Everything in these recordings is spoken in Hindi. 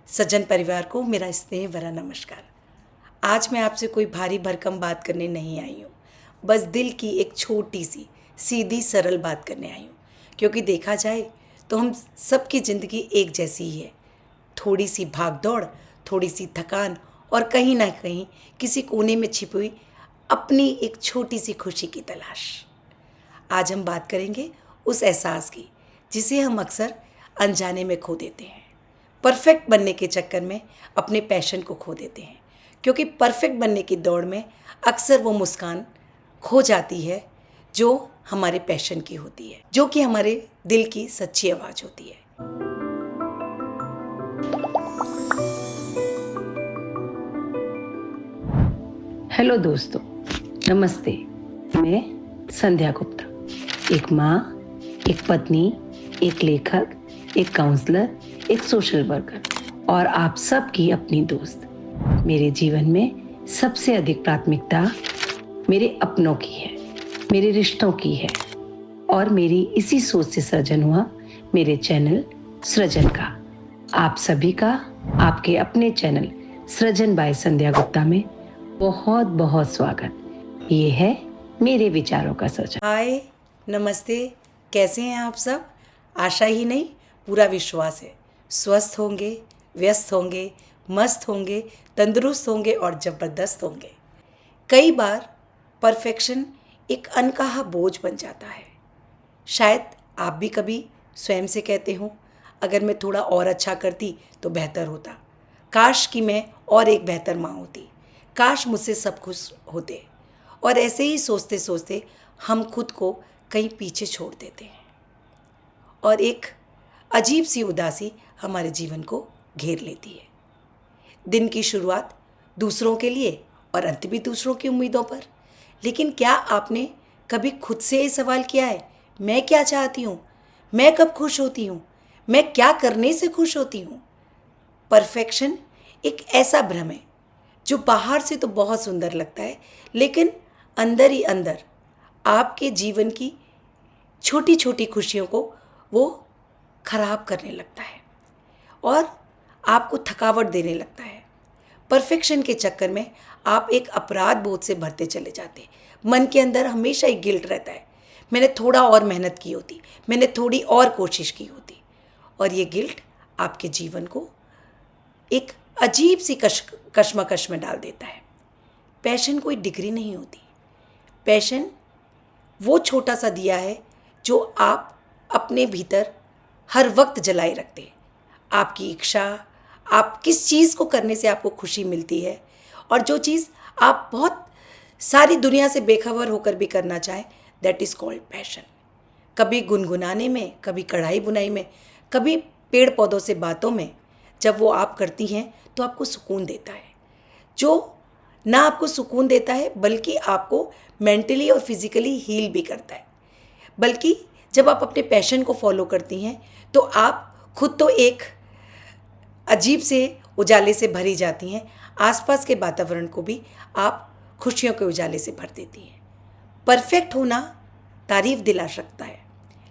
सज्जन परिवार को मेरा स्नेह भरा नमस्कार। आज मैं आपसे कोई भारी भरकम बात करने नहीं आई हूँ, बस दिल की एक छोटी सी सीधी सरल बात करने आई हूँ। क्योंकि देखा जाए तो हम सबकी ज़िंदगी एक जैसी ही है। थोड़ी सी भाग दौड़, थोड़ी सी थकान और कहीं ना कहीं किसी कोने में छिपी हुई अपनी एक छोटी सी खुशी की तलाश। आज हम बात करेंगे उस एहसास की जिसे हम अक्सर अनजाने में खो देते हैं। परफेक्ट बनने के चक्कर में अपने पैशन को खो देते हैं, क्योंकि परफेक्ट बनने की दौड़ में अक्सर वो मुस्कान खो जाती है जो हमारे पैशन की होती है, जो कि हमारे दिल की सच्ची आवाज़ होती है। हेलो दोस्तों, नमस्ते। मैं संध्या गुप्ता, एक माँ, एक पत्नी, एक लेखक, एक काउंसलर, एक सोशल वर्कर और आप सबकी अपनी दोस्त। मेरे जीवन में सबसे अधिक प्राथमिकता मेरे अपनों की है, मेरे रिश्तों की है और मेरी इसी सोच से सृजन हुआ मेरे चैनल सृजन का। आप सभी का आपके अपने चैनल सृजन बाय संध्या गुप्ता में बहुत बहुत स्वागत। ये है मेरे विचारों का सृजन। हाय, नमस्ते, कैसे हैं आप सब? आशा ही नहीं, पूरा विश्वास है स्वस्थ होंगे, व्यस्त होंगे, मस्त होंगे, तंदुरुस्त होंगे और ज़बरदस्त होंगे। कई बार परफेक्शन एक अनकहा बोझ बन जाता है। शायद आप भी कभी स्वयं से कहते हो, अगर मैं थोड़ा और अच्छा करती तो बेहतर होता। काश कि मैं और एक बेहतर माँ होती। काश मुझसे सब खुश होते। और ऐसे ही सोचते सोचते हम खुद को कहीं पीछे छोड़ देते हैं और एक अजीब सी उदासी हमारे जीवन को घेर लेती है। दिन की शुरुआत दूसरों के लिए और अंत भी दूसरों की उम्मीदों पर। लेकिन क्या आपने कभी खुद से ये सवाल किया है, मैं क्या चाहती हूँ, मैं कब खुश होती हूँ, मैं क्या करने से खुश होती हूँ? परफेक्शन एक ऐसा भ्रम है जो बाहर से तो बहुत सुंदर लगता है, लेकिन अंदर ही अंदर आपके जीवन की छोटी छोटी खुशियों को वो खराब करने लगता है और आपको थकावट देने लगता है। परफेक्शन के चक्कर में आप एक अपराध बोध से भरते चले जाते हैं। मन के अंदर हमेशा एक गिल्ट रहता है, मैंने थोड़ा और मेहनत की होती, मैंने थोड़ी और कोशिश की होती। और ये गिल्ट आपके जीवन को एक अजीब सी कश्मकश में डाल देता है। पैशन कोई डिग्री नहीं होती। पैशन वो छोटा सा दिया है जो आप अपने भीतर हर वक्त जलाए रखते हैं। आपकी इच्छा, आप किस चीज़ को करने से आपको खुशी मिलती है और जो चीज़ आप बहुत सारी दुनिया से बेखबर होकर भी करना चाहें, दैट इज़ कॉल्ड पैशन। कभी गुनगुनाने में, कभी कढ़ाई बुनाई में, कभी पेड़ पौधों से बातों में जब वो आप करती हैं तो आपको सुकून देता है, जो ना आपको सुकून देता है बल्कि आपको मेंटली और फिजिकली हील भी करता है। बल्कि जब आप अपने पैशन को फॉलो करती हैं तो आप खुद तो एक अजीब से उजाले से भरी जाती हैं, आसपास के वातावरण को भी आप खुशियों के उजाले से भर देती हैं। परफेक्ट होना तारीफ दिला सकता है,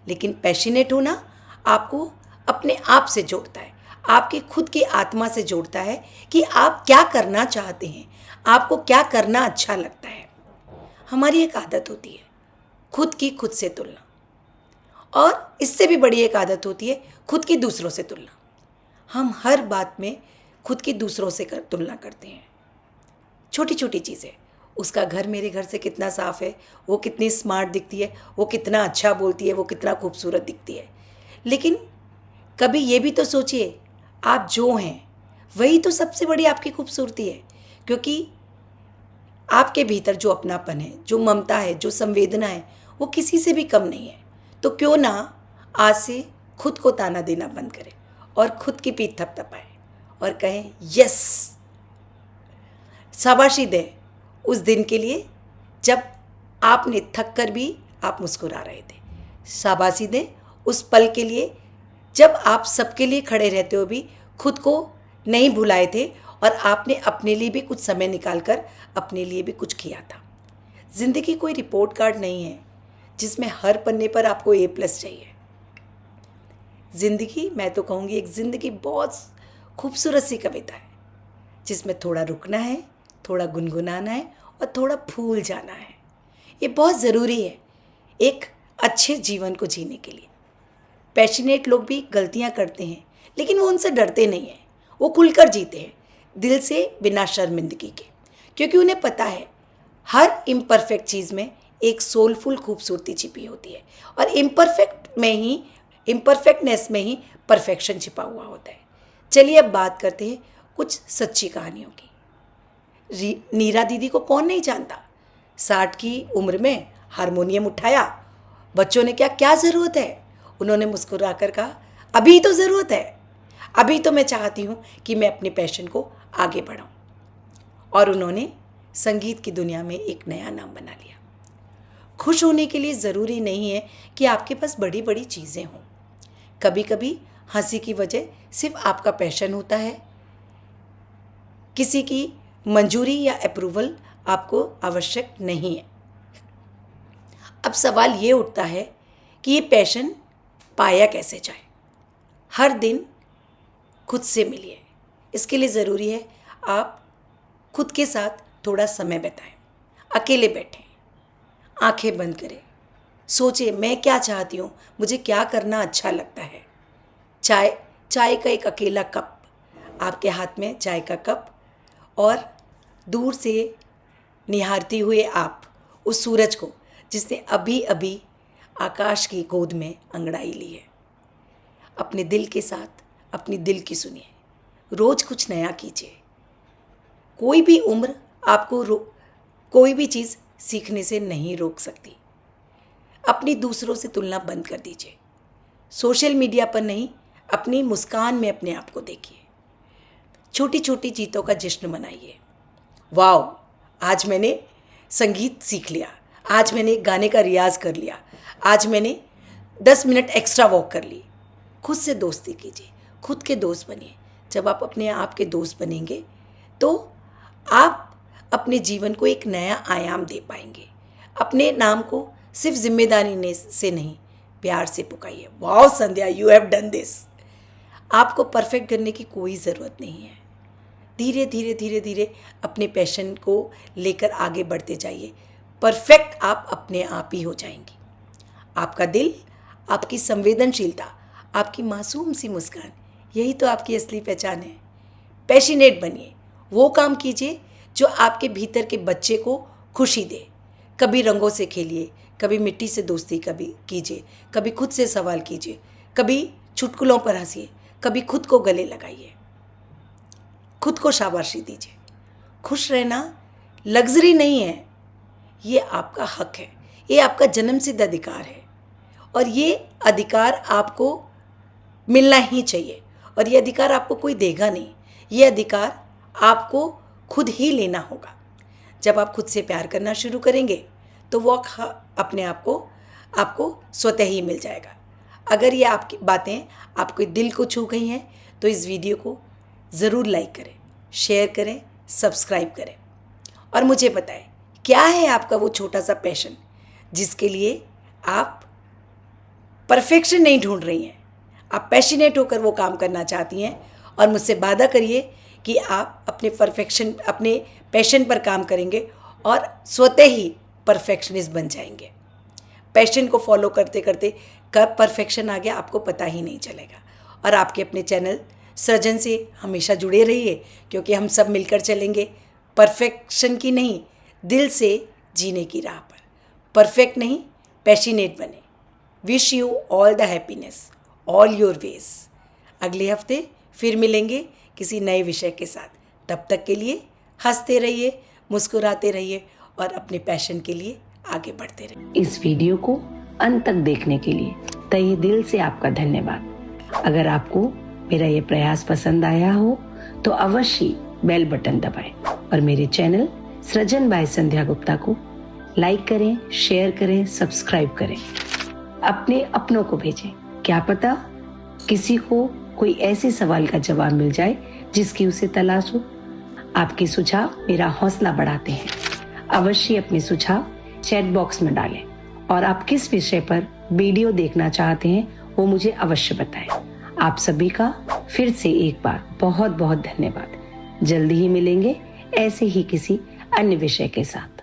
लेकिन पैशनेट होना आपको अपने आप से जोड़ता है, आपके खुद की आत्मा से जोड़ता है कि आप क्या करना चाहते हैं, आपको क्या करना अच्छा लगता है। हमारी एक आदत होती है खुद की खुद से तुलना, और इससे भी बड़ी एक आदत होती है खुद की दूसरों से तुलना। हम हर बात में खुद की दूसरों से तुलना करते हैं। छोटी छोटी चीज़ें, उसका घर मेरे घर से कितना साफ़ है, वो कितनी स्मार्ट दिखती है, वो कितना अच्छा बोलती है, वो कितना खूबसूरत दिखती है। लेकिन कभी ये भी तो सोचिए, आप जो हैं वही तो सबसे बड़ी आपकी खूबसूरती है, क्योंकि आपके भीतर जो अपनापन है, जो ममता है, जो संवेदना है, वो किसी से भी कम नहीं है। तो क्यों ना आज से खुद को ताना देना बंद करें और खुद की पीठ थपथपाएं और कहें यस। शाबाशी दें उस दिन के लिए जब आपने थक कर भी आप मुस्कुरा रहे थे। शाबाशी दें उस पल के लिए जब आप सबके लिए खड़े रहते हुए भी खुद को नहीं भुलाए थे और आपने अपने लिए भी कुछ समय निकाल कर अपने लिए भी कुछ किया था। ज़िंदगी कोई रिपोर्ट कार्ड नहीं है जिसमें हर पन्ने पर आपको A+ चाहिए। ज़िंदगी, मैं तो कहूँगी, एक ज़िंदगी बहुत खूबसूरत सी कविता है जिसमें थोड़ा रुकना है, थोड़ा गुनगुनाना है और थोड़ा भूल जाना है। ये बहुत ज़रूरी है एक अच्छे जीवन को जीने के लिए। पैशनेट लोग भी गलतियां करते हैं लेकिन वो उनसे डरते नहीं हैं, वो खुलकर जीते हैं दिल से बिना शर्मिंदगी के, क्योंकि उन्हें पता है हर इम्परफेक्ट चीज़ में एक सोलफुल खूबसूरती छिपी होती है और इम्परफेक्टनेस में ही परफेक्शन छिपा हुआ होता है। चलिए अब बात करते हैं कुछ सच्ची कहानियों की। नीरा दीदी को कौन नहीं जानता। 60 की उम्र में हारमोनियम उठाया, बच्चों ने क्या क्या ज़रूरत है, उन्होंने मुस्कुराकर कहा अभी तो ज़रूरत है, अभी तो मैं चाहती हूँ कि मैं अपने पैशन को आगे बढ़ाऊँ। और उन्होंने संगीत की दुनिया में एक नया नाम बना लिया। खुश होने के लिए ज़रूरी नहीं है कि आपके पास बड़ी बड़ी चीज़ें हों। कभी कभी हंसी की वजह सिर्फ आपका पैशन होता है। किसी की मंजूरी या अप्रूवल आपको आवश्यक नहीं है। अब सवाल ये उठता है कि ये पैशन पाया कैसे जाए। हर दिन खुद से मिलिए। इसके लिए ज़रूरी है आप खुद के साथ थोड़ा समय बिताएं। अकेले बैठें, आंखें बंद करें, सोचें मैं क्या चाहती हूँ, मुझे क्या करना अच्छा लगता है। चाय का एक अकेला कप, आपके हाथ में चाय का कप और दूर से निहारते हुए आप उस सूरज को जिसने अभी अभी आकाश की गोद में अंगड़ाई ली है। अपने दिल के साथ अपनी दिल की सुनिए। रोज़ कुछ नया कीजिए। कोई भी उम्र आपको कोई भी चीज़ सीखने से नहीं रोक सकती। अपनी दूसरों से तुलना बंद कर दीजिए। सोशल मीडिया पर नहीं, अपनी मुस्कान में अपने आप को देखिए। छोटी छोटी जीतों का जश्न मनाइए। वाओ, आज मैंने संगीत सीख लिया, आज मैंने गाने का रियाज़ कर लिया, आज मैंने 10 मिनट एक्स्ट्रा वॉक कर ली। खुद से दोस्ती कीजिए, खुद के दोस्त बनिए। जब आप अपने आप के दोस्त बनेंगे तो आप अपने जीवन को एक नया आयाम दे पाएंगे। अपने नाम को सिर्फ जिम्मेदारी से नहीं, प्यार से पुकारिए। Wow Sandhya, you have done this. आपको परफेक्ट करने की कोई ज़रूरत नहीं है। धीरे धीरे धीरे धीरे अपने पैशन को लेकर आगे बढ़ते जाइए। परफेक्ट आप अपने आप ही हो जाएंगी। आपका दिल, आपकी संवेदनशीलता, आपकी मासूम सी मुस्कान, यही तो आपकी असली पहचान है। पैशनेट बनिए, वो काम कीजिए जो आपके भीतर के बच्चे को खुशी दे। कभी रंगों से खेलिए, कभी मिट्टी से दोस्ती कीजिए, कभी खुद से सवाल कीजिए, कभी चुटकुलों पर हंसिए, कभी खुद को गले लगाइए, खुद को शाबाशी दीजिए। खुश रहना लग्जरी नहीं है, ये आपका हक है, ये आपका जन्मसिद्ध अधिकार है और ये अधिकार आपको मिलना ही चाहिए। और ये अधिकार आपको कोई देगा नहीं, ये अधिकार आपको खुद ही लेना होगा। जब आप खुद से प्यार करना शुरू करेंगे तो वो अपने आप को आपको स्वतः ही मिल जाएगा। अगर ये आपकी बातें आपके दिल को छू गई हैं तो इस वीडियो को ज़रूर लाइक करें, शेयर करें, सब्सक्राइब करें और मुझे बताएं क्या है आपका वो छोटा सा पैशन जिसके लिए आप परफेक्शन नहीं ढूंढ रही हैं। आप पैशनेट होकर वो काम करना चाहती हैं और मुझसे वादा करिए कि आप अपने पैशन पर काम करेंगे और स्वतः ही परफेक्शनिस्ट बन जाएंगे। पैशन को फॉलो करते करते कब परफेक्शन आ गया आपको पता ही नहीं चलेगा। और आपके अपने चैनल सृजन से हमेशा जुड़े रहिए, क्योंकि हम सब मिलकर चलेंगे परफेक्शन की नहीं, दिल से जीने की राह पर। परफेक्ट नहीं, पैशनेट बने। Wish you all the happiness, all your ways. अगले हफ्ते फिर मिलेंगे किसी नए विषय के साथ। तब तक के लिए हंसते रहिए, मुस्कुराते रहिए और अपने पैशन के लिए आगे बढ़ते रहिए। इस वीडियो को अंत तक देखने के लिए तहे दिल से आपका धन्यवाद। अगर आपको मेरा ये प्रयास पसंद आया हो तो अवश्य बेल बटन दबाएं और मेरे चैनल सृजन बाय संध्या गुप्ता को लाइक करें, शेयर करें, सब्सक्राइब करें। अपने अपनों को भेजें। क्या पता किसी को कोई ऐसे सवाल का जवाब मिल जाए जिसकी उसे तलाश हो। आपके सुझाव मेरा हौसला बढ़ाते हैं। अवश्य अपने सुझाव चैट बॉक्स में डालें और आप किस विषय पर वीडियो देखना चाहते हैं वो मुझे अवश्य बताएं। आप सभी का फिर से एक बार बहुत बहुत धन्यवाद। जल्दी ही मिलेंगे ऐसे ही किसी अन्य विषय के साथ।